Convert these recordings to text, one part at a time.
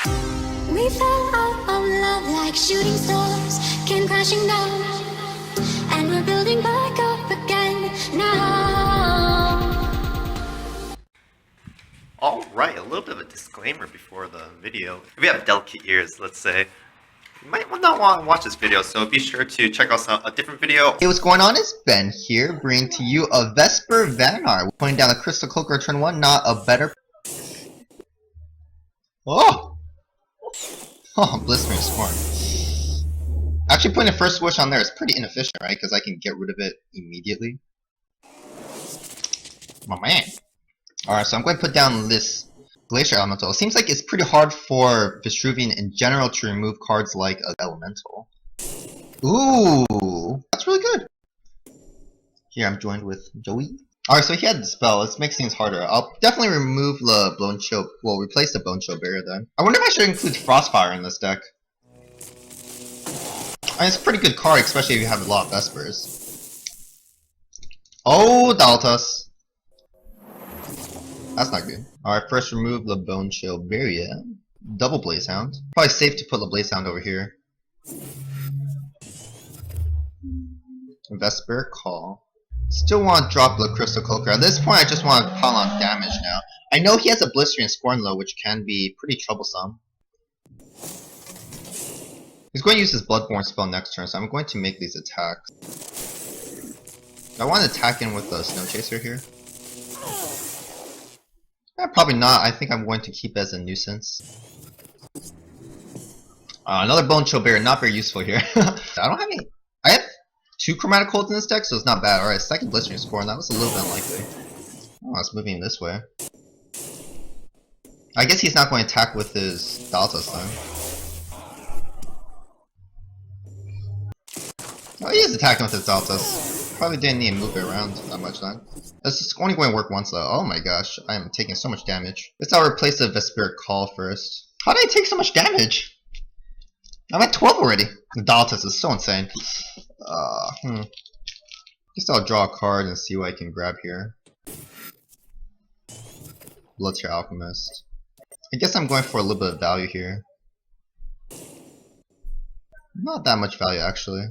We fell out of love like shooting stars, came crashing down, and we're building back up again now. Alright, a little bit of a disclaimer before the video. If you have delicate ears, let's say, you might not want to watch this video, so be sure to check out a different video. Hey, what's going on? It's Ben here, bringing to you a Vespyr Vanar. Putting down a Crystal Cloaker turn 1, not a better... Oh! Oh, blistering scorn. Actually putting a first wish on there is pretty inefficient, right? Because I can get rid of it immediately. Oh man. Alright, so I'm going to put down this Glacier Elemental. It seems like it's pretty hard for Vestruvian in general to remove cards like an Elemental. Ooh, that's really good. Here, I'm joined with Joey. Alright, so he had the spell. This makes things harder. I'll definitely remove the Bone Chill. Well, replace the Bone Chill Barrier then. I wonder if I should include Frostfire in this deck. I mean, it's a pretty good card, especially if you have a lot of Vespyrs. Oh, Daltas. That's not good. Alright, first remove the Bone Chill Barrier. Double Blaze Hound. Probably safe to put the Blaze Hound over here. Vespyr, call. Still want to drop the Crystal Cloaker. At this point, I just want to pile on damage now. I know he has a Blistering Scorn though, which can be pretty troublesome. He's going to use his Bloodborne spell next turn, so I'm going to make these attacks. I want to attack him with the Snow Chaser here. Probably not. I think I'm going to keep it as a nuisance. Another Bone Chill Barrier, not very useful here. I don't have any... I have 2 Chromatic Holds in this deck, so it's not bad. Alright, second Blistering Scorn, that was a little bit unlikely. Oh, it's moving this way. I guess he's not going to attack with his Daltas then. Oh, he is attacking with his Daltas. Probably didn't need to move it around that much then. This is only going to work once though. Oh my gosh, I am taking so much damage. Let's replace the Vespyr Call first. How did I take so much damage? I'm at 12 already. The Daltas is so insane. Guess I'll draw a card and see what I can grab here. Bloodtear Alchemist. I guess I'm going for a little bit of value here. Not that much value actually.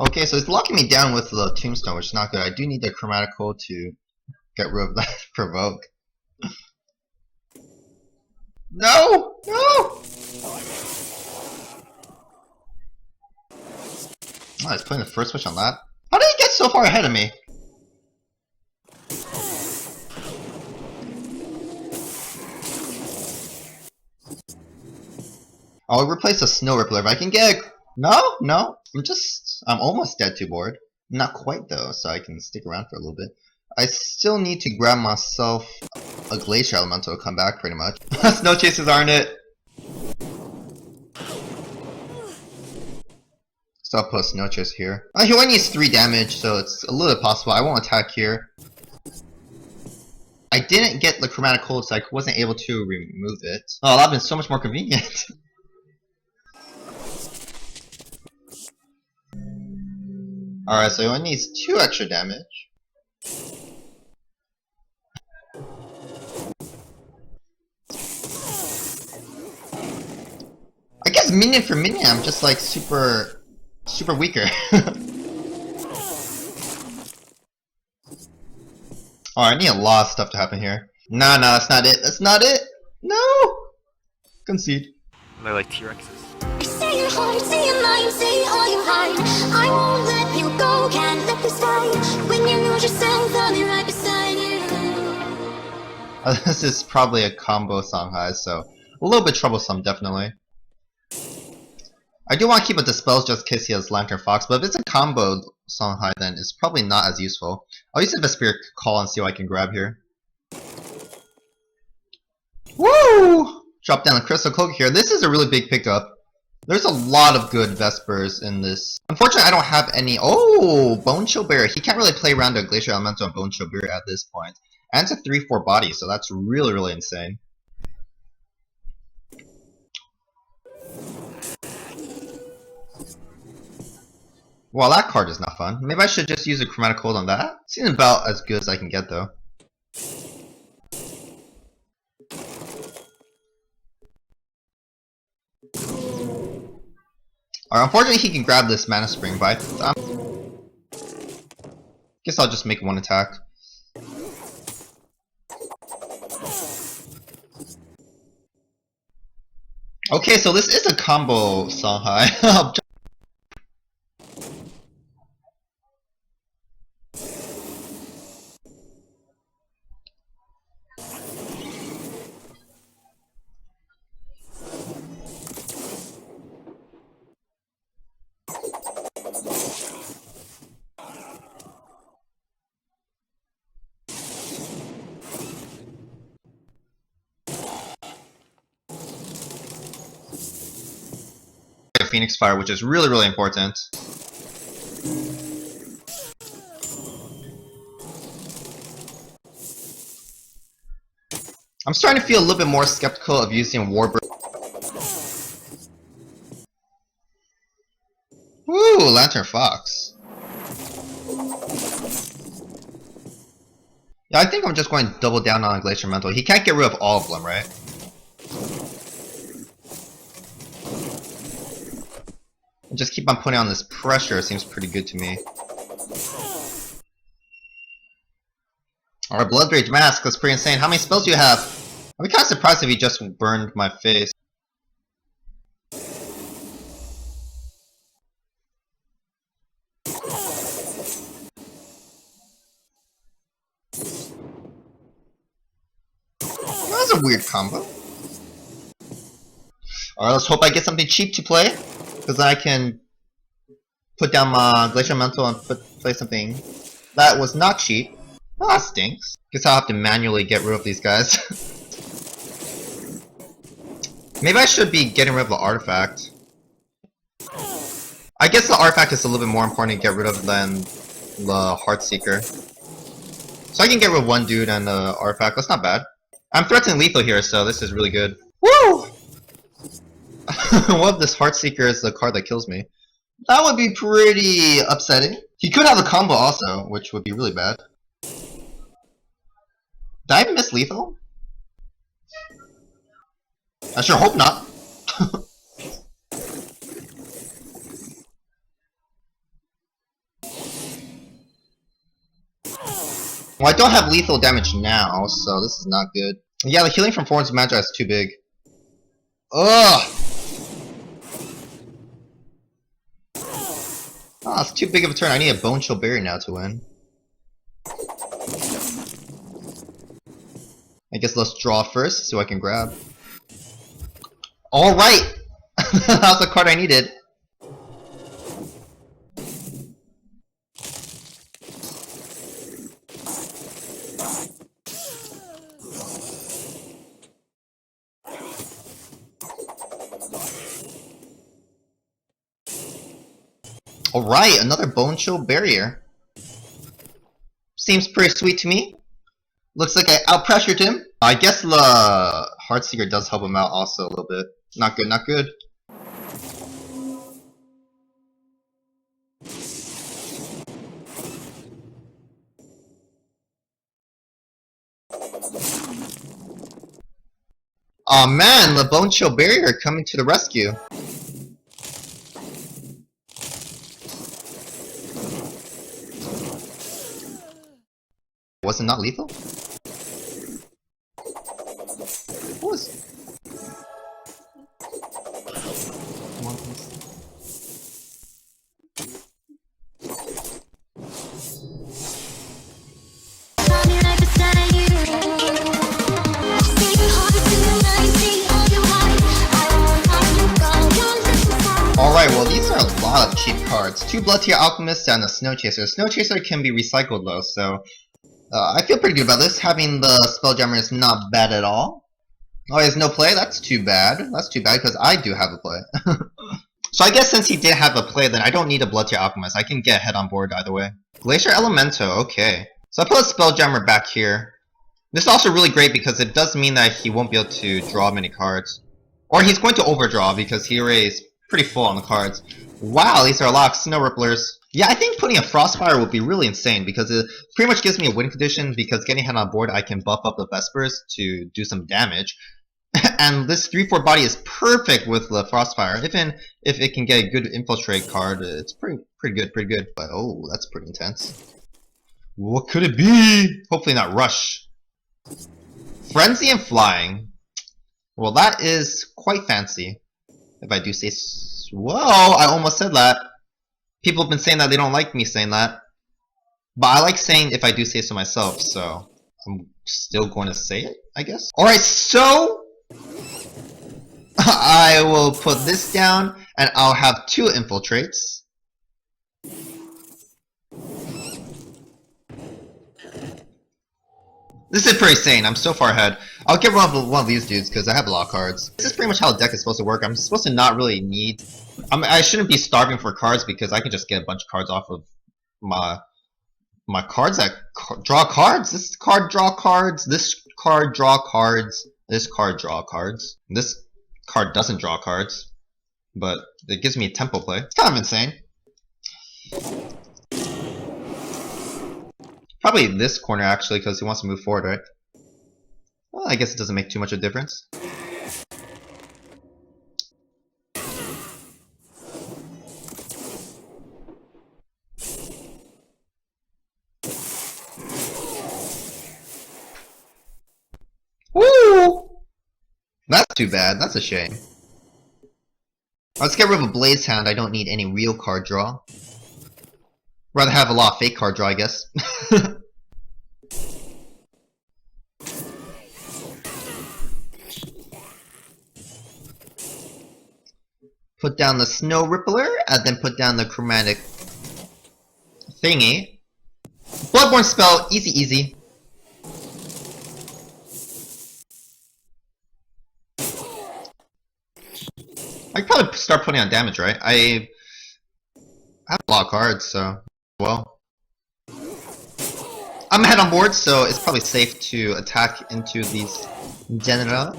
Okay, so it's locking me down with the Tombstone, which is not good. I do need the Chromatic Hold to get rid of that Provoke. No! No! Oh, he's putting the first switch on that. How did he get so far ahead of me? I'll replace the Snow Rippler if I can get a... No? No? I'm almost dead to board. Not quite though, so I can stick around for a little bit. I still need to grab myself a Glacier Elemental to come back pretty much. Snow Chasers aren't it? So I'll put a Snow Chaser here. He only needs 3 damage, so it's a little bit possible. I won't attack here. I didn't get the Chromatic Hold, so I wasn't able to remove it. Oh, that would have been so much more convenient. Alright, so he only needs 2 extra damage. I guess minion for minion, I'm just like super weaker. Alright, I need a lot of stuff to happen here. Nah, that's not it. That's not it. No! Concede. They're like T-Rexes. Say your heart, say your mind, say all you hide. I won't let you go, can't let this fight. When you lose yourself, I'll be right beside you. This is probably a combo Songhai, so a little bit troublesome, definitely. I do want to keep a Dispels just in case he has Lantern Fox, but if it's a combo Songhai, then it's probably not as useful. I'll use the Vespyr Call and see what I can grab here. Woo! Drop down the Crystal Cloaker here. This is a really big pickup. There's a lot of good Vespyrs in this. Unfortunately, I don't have any. Oh, Bone Chill Barrier. He can't really play around a Glacial Elemental and Bone Chill Barrier at this point. And it's a 3/4 body, so that's really, really insane. Well, that card is not fun. Maybe I should just use a Chromatic Hold on that. Seems about as good as I can get, though. Alright, unfortunately he can grab this Mana Spring, but guess I'll just make one attack. Okay, so this is a combo Songhai. Phoenix Fire, which is really, really important. I'm starting to feel a little bit more skeptical of using Warbird. Ooh, Lantern Fox. Yeah, I think I'm just going to double down on Glacial Elemental. He can't get rid of all of them, right? Just keep on putting on this pressure, it seems pretty good to me. Alright, Blood Rage Mask, that's pretty insane. How many spells do you have? I'd be kind of surprised if he just burned my face. That was a weird combo. Alright, let's hope I get something cheap to play. Because then I can put down my Glacial Elemental and play something that was not cheap. Oh, that stinks. Guess I'll have to manually get rid of these guys. Maybe I should be getting rid of the artifact. I guess the artifact is a little bit more important to get rid of than the Heartseeker. So I can get rid of one dude and the artifact. That's not bad. I'm threatening lethal here, so this is really good. Woo! What if this Heartseeker is the card that kills me? That would be pretty upsetting. He could have a combo also, which would be really bad. Did I miss lethal? I sure hope not. Well, I don't have lethal damage now, so this is not good. Yeah, the healing from Forms of Magi is too big. Ugh! Oh, it's too big of a turn. I need a Bone Chill Barrier now to win. I guess let's draw first so I can grab. Alright! That's the card I needed. Alright, another Bone Chill Barrier. Seems pretty sweet to me. Looks like I outpressured him. I guess the Heartseeker does help him out also a little bit. Not good, not good. Aw man, the Bone Chill Barrier coming to the rescue. Was it not lethal? What was... Alright, well these are a lot of cheap cards. 2 Blood Tier Alchemists and a Snow Chaser. Snow Chaser can be recycled though, so... I feel pretty good about this. Having the Spelljammer is not bad at all. Oh, there's no play? That's too bad. That's too bad, because I do have a play. So I guess since he did have a play, then I don't need a Blood Tier Alchemist. I can get head on board either way. Glacier Elemental, okay. So I put a Spelljammer back here. This is also really great because it does mean that he won't be able to draw many cards. Or he's going to overdraw because he already is pretty full on the cards. Wow, these are a lot of Snow Ripplers. Yeah, I think putting a Frostfire would be really insane because it pretty much gives me a win condition because getting head on board I can buff up the Vespyrs to do some damage. And this 3/4 body is perfect with the Frostfire. Even if it can get a good infiltrate card, it's pretty good. But oh, that's pretty intense. What could it be? Hopefully not Rush. Frenzy and Flying. Well, that is quite fancy, if I do say so. Whoa, I almost said that. People have been saying that they don't like me saying that. But I like saying if I do say so myself, so I'm still going to say it, I guess. Alright, so I will put this down, and I'll have 2 infiltrates. This is pretty sane. I'm so far ahead. I'll get one of these dudes because I have a lot of cards. This is pretty much how the deck is supposed to work. I'm supposed to not really need... I shouldn't be starving for cards because I can just get a bunch of cards off of my cards that draw cards. This card draw cards. This card draw cards. This card draw cards. This card doesn't draw cards, but it gives me a tempo play. It's kind of insane. Probably this corner actually, because he wants to move forward, right? Well, I guess it doesn't make too much of a difference. Woo! That's too bad. That's a shame. Let's get rid of a Blaze Hound. I don't need any real card draw. Rather have a lot of fake card draw, I guess. Put down the Snow Rippler, and then put down the Chromatic thingy. Bloodborne spell, easy easy. I could probably start putting on damage, right? I have a lot of cards, so... well. I'm ahead on board, so it's probably safe to attack into these genera.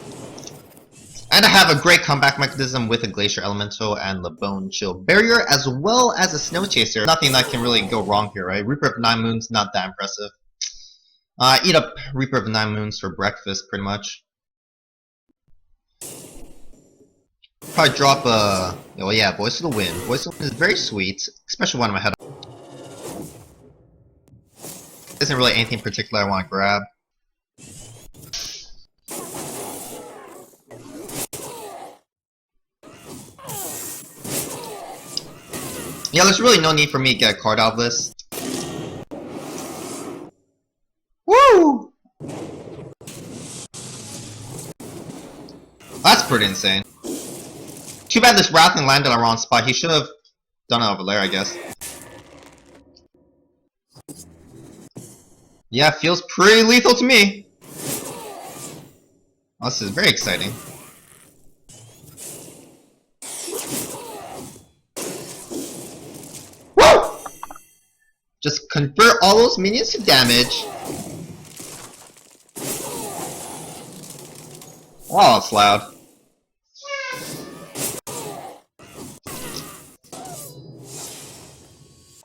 And I have a great comeback mechanism with a Glacier Elemental and the Bone Chill Barrier, as well as a Snow Chaser. Nothing that can really go wrong here, right? Reaper of 9 Moons, not that impressive. Eat up Reaper of 9 Moons for breakfast, pretty much. Probably drop a... oh yeah, Voice of the Wind. Voice of the Wind is very sweet, especially when I'm ahead. Isn't really anything particular I want to grab. Yeah, there's really no need for me to get a card out of this. Woo! That's pretty insane. Too bad this Wrathling landed on the wrong spot. He should have done it over there, I guess. Yeah, feels pretty lethal to me. Oh, this is very exciting. Woo! Just convert all those minions to damage. Wow, it's loud.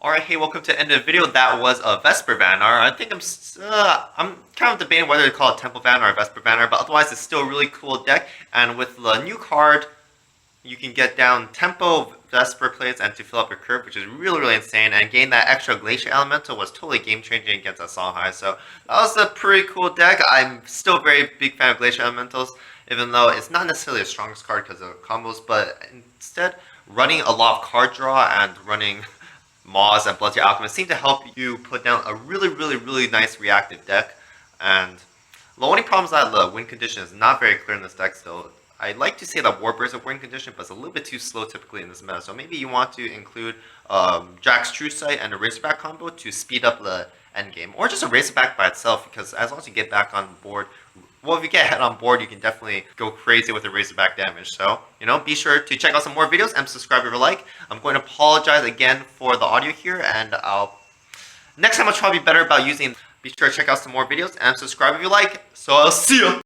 Alright, hey, welcome to the end of the video. That was a Vespyr Vanar. I think I'm kind of debating whether to call it Temple Vanar or Vespyr Vanar, but otherwise it's still a really cool deck. And with the new card, you can get down Tempo Vespyr plates and to fill up your curve, which is really insane. And gain that extra Glacier Elemental was totally game changing against that Songhai. So that was a pretty cool deck. I'm still a very big fan of Glacier Elementals, even though it's not necessarily the strongest card because of combos, but instead running a lot of card draw and running Maws and Blood Tier Alchemist seem to help you put down a really nice reactive deck. And the only problem is that the win condition is not very clear in this deck still. I like to say that Warbird is a win condition, but it's a little bit too slow typically in this meta. So maybe you want to include Jack's True Sight and a Razorback combo to speed up the end game, or just a Razorback by itself, because as long as you get back on board Well, if you get head on board, you can definitely go crazy with the Razorback damage. So, be sure to check out some more videos and subscribe if you like. I'm going to apologize again for the audio here, and next time I'll try to be better about using. Be sure to check out some more videos and subscribe if you like. So I'll see you.